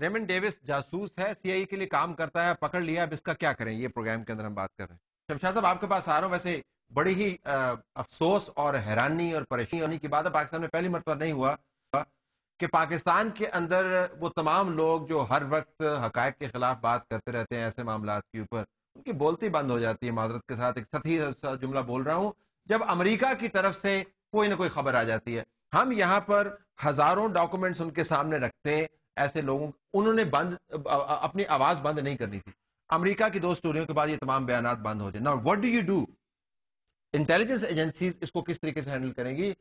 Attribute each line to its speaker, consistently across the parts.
Speaker 1: Raymond Davis جاسوس ہے، سی آئی کے لیے کام کرتا ہے، پکڑ لیا، اب اس کا کیا کریں؟ یہ پروگرام کے اندر ہم بات کر رہے ہیں. شمشاد صاحب آپ کے پاس آ رہا ہوں. ویسے بڑی ہی افسوس اور حیرانی اور پریشانی ہونے کی بات ہے، پاکستان میں پہلی مرتبہ نہیں ہوا کہ پاکستان کے اندر وہ تمام لوگ جو ہر وقت حقائق کے خلاف بات کرتے رہتے ہیں ایسے معاملات کے اوپر، ان کی بولتی بند ہو جاتی ہے. معذرت کے ساتھ ایک سطحی جملہ بول رہا ہوں، جب امریکہ کی طرف سے کوئی نہ کوئی خبر آ جاتی ہے. ہم یہاں پر ہزاروں ڈاکومنٹس ان کے سامنے رکھتے ہیں ایسے لوگوں، انہوں نے اپنی آواز بند نہیں کرنی تھی. امریکہ کی دو سٹوریوں کے بعد یہ تمام بیانات بند ہو جائیں. نا what do you do? Intelligence agencies اس کو کس طریقے سے ہینڈل کریں گی؟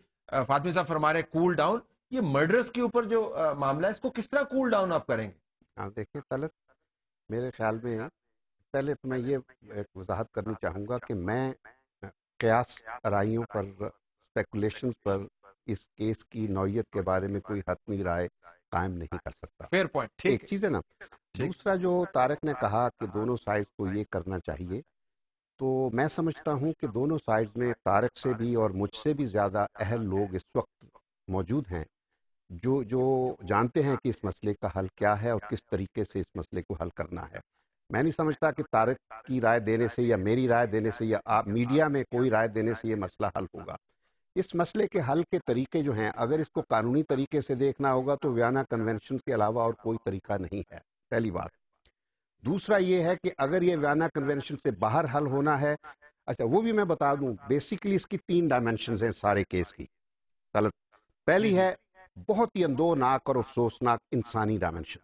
Speaker 1: فاطمی صاحب فرما رہے کول ڈاؤن، یہ مرڈرز کے اوپر جو معاملہ ہے اس کو کس طرح کول ڈاؤن آپ کریں گے؟
Speaker 2: ہاں دیکھیں طلعت، میرے خیال میں پہلے تو میں یہ ایک وضاحت کرنی چاہوں گا کہ میں قیاس آرائیوں پر، اسپیکولیشنز پر اس کیس کی نوعیت کے بارے میں کوئی حتمی رائے قائم نہیں کر سکتا.
Speaker 1: فیئر پوائنٹ، ٹھیک
Speaker 2: ایک
Speaker 1: ہے.
Speaker 2: چیز ہے نا. دوسرا جو طارق نے کہا کہ دونوں سائڈز کو یہ کرنا چاہیے، تو میں سمجھتا ہوں کہ دونوں سائڈز میں طارق سے بھی اور مجھ سے بھی زیادہ اہل لوگ اس وقت موجود ہیں جو جانتے ہیں کہ اس مسئلے کا حل کیا ہے اور کس طریقے سے اس مسئلے کو حل کرنا ہے. میں نہیں سمجھتا کہ طارق کی رائے دینے سے یا میری رائے دینے سے یا آپ میڈیا میں کوئی رائے دینے سے یہ مسئلہ حل ہوگا. اس مسئلے کے حل کے طریقے جو ہیں، اگر اس کو قانونی طریقے سے دیکھنا ہوگا تو ویانا کنونشن کے علاوہ اور کوئی طریقہ نہیں ہے، پہلی بات. دوسرا یہ ہے کہ اگر یہ ویانا کنونشن سے باہر حل ہونا ہے، اچھا وہ بھی میں بتا دوں، بیسیکلی اس کی 3 ڈائمنشنز ہیں سارے کیس کی. غلط.
Speaker 1: جی
Speaker 2: پہلی
Speaker 1: جی
Speaker 2: ہے بہت ہی اندوناک اور افسوسناک انسانی ڈائمنشن،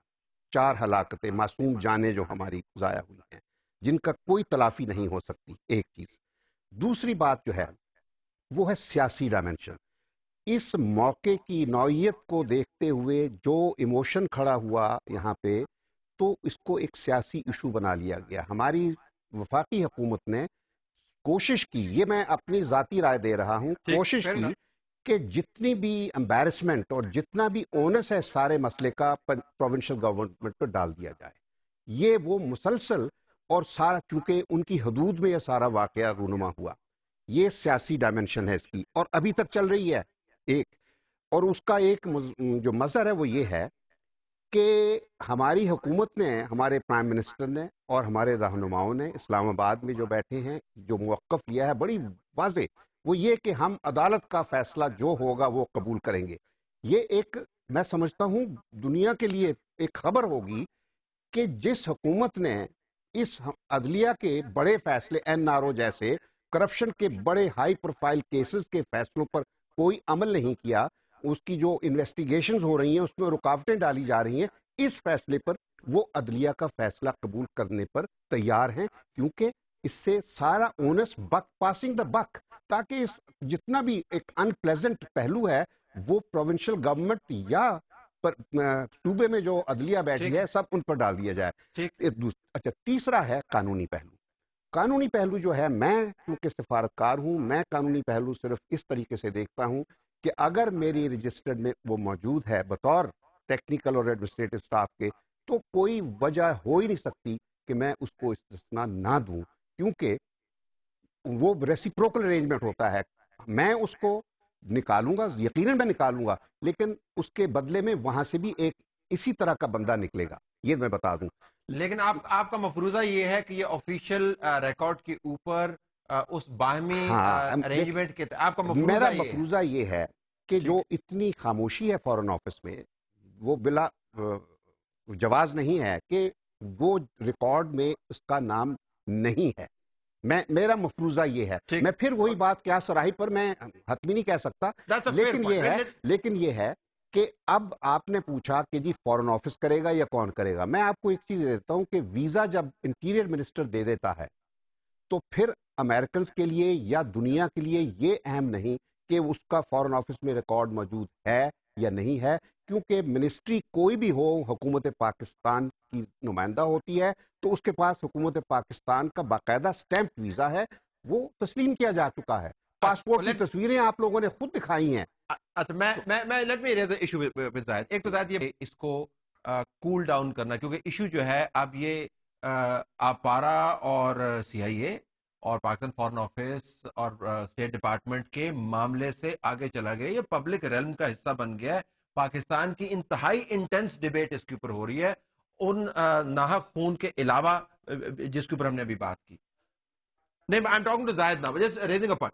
Speaker 2: 4 ہلاکتیں، معصوم جانیں جو ہماری ضائع ہوئی ہیں، جن کا کوئی تلافی نہیں ہو سکتی، ایک چیز. دوسری بات جو ہے وہ ہے سیاسی ڈائمنشن. اس موقع کی نوعیت کو دیکھتے ہوئے جو ایموشن کھڑا ہوا یہاں پہ، تو اس کو ایک سیاسی ایشو بنا لیا گیا. ہماری وفاقی حکومت نے کوشش کی، یہ میں اپنی ذاتی رائے دے رہا ہوں،
Speaker 1: ٹھیک
Speaker 2: کوشش
Speaker 1: فیئر
Speaker 2: کی
Speaker 1: انف.
Speaker 2: کہ جتنی بھی امبیرسمنٹ اور جتنا بھی اونس ہے سارے مسئلے کا پروونشل گورنمنٹ پہ ڈال دیا جائے. یہ وہ مسلسل اور سارا، چونکہ ان کی حدود میں یہ سارا واقعہ رونما ہوا، یہ سیاسی ڈائمنشن ہے اس کی، اور ابھی تک چل رہی ہے. ایک اور اس کا ایک جو مظہر ہے وہ یہ ہے کہ ہماری حکومت نے، ہمارے پرائم منسٹر نے اور ہمارے رہنماؤں نے اسلام آباد میں جو بیٹھے ہیں، جو موقف لیا ہے بڑی واضح، وہ یہ کہ ہم عدالت کا فیصلہ جو ہوگا وہ قبول کریں گے. یہ ایک، میں سمجھتا ہوں دنیا کے لیے ایک خبر ہوگی کہ جس حکومت نے اس عدلیہ کے بڑے فیصلے، این آر او جیسے کرپشن کے بڑے ہائی پروفائل کیسز کے فیصلوں پر کوئی عمل نہیں کیا، اس کی جو انویسٹیگیشنز ہو رہی ہیں اس میں رکاوٹیں ڈالی جا رہی ہیں، اس فیصلے پر وہ عدلیہ کا فیصلہ قبول کرنے پر تیار ہیں، کیونکہ اس سے سارا اونس بک پاسنگ دا بک، تاکہ اس جتنا بھی ایک ان پلیزنٹ پہلو ہے وہ پروونشل گورنمنٹ یا صوبے میں جو عدلیہ بیٹھی
Speaker 1: ٹھیک
Speaker 2: ہے سب ان پر ڈال دیا جائے.
Speaker 1: ٹھیک.
Speaker 2: اچھا، تیسرا ہے قانونی پہلو. قانونی پہلو جو ہے، میں چونکہ سفارتکار ہوں، میں قانونی پہلو صرف اس طریقے سے دیکھتا ہوں کہ اگر میری رجسٹرڈ میں وہ موجود ہے بطور ٹیکنیکل اور ایڈمنسٹریٹو سٹاف کے، تو کوئی وجہ ہو ہی نہیں سکتی کہ میں اس کو استثناء نہ دوں، کیونکہ وہ ریسیپروکل ارینجمنٹ ہوتا ہے. میں اس کو نکالوں گا، یقیناً میں نکالوں گا، لیکن اس کے بدلے میں وہاں سے بھی ایک اسی طرح کا بندہ نکلے گا، یہ میں بتا دوں.
Speaker 1: لیکن آپ کا مفروضہ یہ ہے کہ یہ آفیشیل ریکارڈ کے اوپر اس باہمی
Speaker 2: ہاں دیکھ،
Speaker 1: ارینجمنٹ کے آپ کا
Speaker 2: میرا
Speaker 1: مفروضہ یہ ہے؟
Speaker 2: مفروضہ یہ ہے کہ
Speaker 1: ٹھیک
Speaker 2: جو
Speaker 1: ہے.
Speaker 2: اتنی خاموشی ہے فورن آفس میں، وہ بلا جواز نہیں ہے کہ وہ ریکارڈ میں اس کا نام نہیں ہے. میرا مفروضہ یہ ہے.
Speaker 1: ٹھیک.
Speaker 2: میں پھر وہی بات کیا سراہی پر میں حتمی نہیں کہہ سکتا،
Speaker 1: دیٹس اے فیئر
Speaker 2: لیکن
Speaker 1: پوائنٹ.
Speaker 2: یہ ہے کہ اب آپ نے پوچھا کہ جی فورن آفس کرے گا یا کون کرے گا. میں آپ کو ایک چیز دیتا ہوں کہ ویزا جب انٹیریئر منسٹر دے دیتا ہے تو پھر امریکنز کے لیے یا دنیا کے لیے یہ اہم نہیں کہ اس کا فورن آفس میں ریکارڈ موجود ہے یا نہیں ہے، کیونکہ منسٹری کوئی بھی ہو، حکومت پاکستان کی نمائندہ ہوتی ہے، تو اس کے پاس حکومت پاکستان کا باقاعدہ سٹیمپ ویزا ہے، وہ تسلیم کیا جا چکا ہے. پاسپورٹ کی تصویریں آپ لوگوں نے خود دکھائی ہیں.
Speaker 1: اچھا، میں let me raise issue with Zahid. ایک تو زاہد یہ اس کو کول ڈاؤن کرنا، کیونکہ ایشو جو ہے اب یہ آپارا اور سی آئی اے اور پاکستان فارن آفس اور اسٹیٹ ڈپارٹمنٹ کے معاملے سے آگے چلا گیا، یہ پبلک ریلم کا حصہ بن گیا ہے. پاکستان کی انتہائی انٹینس ڈیبیٹ اس کے اوپر ہو رہی ہے ان ناحق خون کے علاوہ جس کے اوپر ہم نے ابھی بات کی. نہیں, I am talking to Zahid now, just raising a point.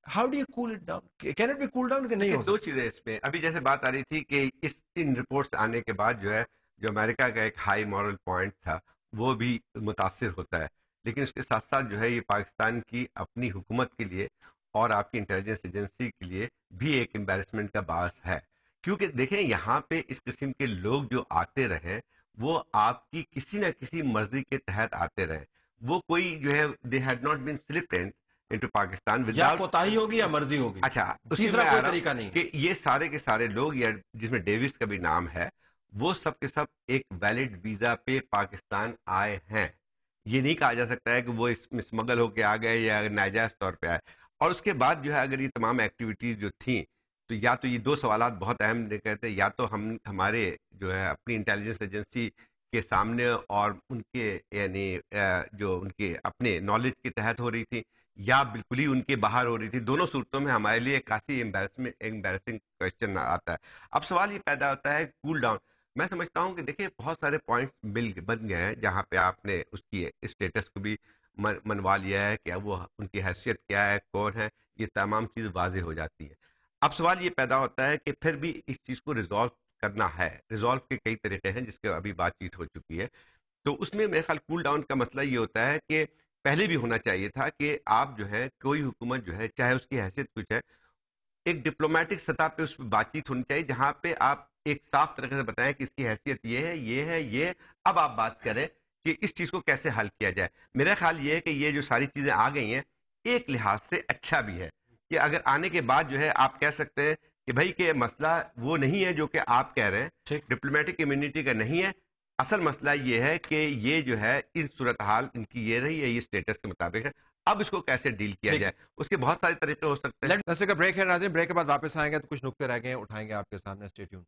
Speaker 1: How do you cool it down? Can it be cool down کہ نہیں ہو
Speaker 3: دو چیزیں اس میں ابھی جیسے بات آ رہی تھی کہ ان رپورٹس آنے کے بعد جو ہے جو امریکہ کا ایک ہائی مورل پوائنٹ تھا وہ بھی متاثر ہوتا ہے, لیکن اس کے ساتھ ساتھ جو ہے یہ پاکستان کی اپنی حکومت کے لیے اور آپ کی انٹیلیجنس ایجنسی کے لیے بھی ایک امبیرسمنٹ کا باعث ہے, کیونکہ دیکھیں یہاں پہ اس قسم کے لوگ جو آتے رہے وہ آپ کی کسی نہ کسی مرضی کے تحت آتے رہے, وہ کوئی جو ہے they had not been slipped into Pakistan
Speaker 1: یا کوتاہی ہوگی یا مرضی ہوگی.
Speaker 3: اچھا,
Speaker 1: تیسرا کوئی طریقہ نہیں
Speaker 3: کہ یہ سارے کے سارے لوگ یا جس میں ڈیوس کا بھی نام ہے وہ سب کے سب ایک ویلڈ ویزا پہ پاکستان آئے ہیں. یہ نہیں کہا جا سکتا ہے کہ وہ اسمگل ہو کے آ گئے یا ناجائز طور پہ آئے. اور اس کے بعد جو ہے اگر یہ تمام ایکٹیویٹیز جو تھیں تو یا تو یہ دو سوالات بہت اہم کہتے ہیں, یا تو ہمارے جو ہے اپنی انٹیلیجنس ایجنسی کے سامنے اور ان کے یعنی جو ان کے اپنے نالج کے تحت ہو رہی تھی, یا بالکل ہی ان کے باہر ہو رہی تھی. دونوں صورتوں میں ہمارے لیے کافی امبیرسنگ کوشچن آتا ہے. اب سوال یہ پیدا ہوتا ہے کول ڈاؤن. میں سمجھتا ہوں کہ دیکھیں بہت سارے پوائنٹس بن گئے ہیں جہاں پہ آپ نے اس کی اسٹیٹس کو بھی منوا لیا ہے کہ اب وہ ان کی حیثیت کیا ہے, کون ہے, یہ تمام چیز واضح ہو جاتی ہے. اب سوال یہ پیدا ہوتا ہے کہ پھر بھی اس چیز کو ریزالو کرنا ہے. ریزالو کے کئی طریقے ہیں جس کے ابھی بات چیت ہو چکی ہے. تو اس میں میرے خیال کول ڈاؤن کا مسئلہ یہ ہوتا ہے کہ پہلے بھی ہونا چاہیے تھا کہ آپ جو ہے کوئی حکومت جو ہے چاہے اس کی حیثیت کچھ ہے ایک ڈپلومیٹک سطح پہ اس پہ بات چیت ہونی چاہیے جہاں پہ آپ ایک صاف طریقے سے بتائیں کہ اس کی حیثیت یہ ہے یہ ہے یہ. اب آپ بات کریں کہ اس چیز کو کیسے حل کیا جائے. میرا خیال یہ ہے کہ یہ جو ساری چیزیں آ گئی ہیں ایک لحاظ سے اچھا بھی ہے کہ اگر آنے کے بعد جو ہے آپ کہہ سکتے ہیں کہ بھائی کہ مسئلہ وہ نہیں ہے جو کہ آپ کہہ رہے ہیں, ڈپلومیٹک امیونٹی کا نہیں ہے. اصل مسئلہ یہ ہے کہ یہ جو ہے ان صورتحال ان کی یہ رہی ہے, یہ اسٹیٹس کے مطابق ہے, اب اس کو کیسے ڈیل کیا جائے اس کے بہت سارے طریقے ہو سکتے ہیں.
Speaker 1: بریک ہے ناظرین, بریک کے بعد واپس آئیں گے تو کچھ نکتے رہ گئے ہیں اٹھائیں گے آپ کے سامنے. Stay tune.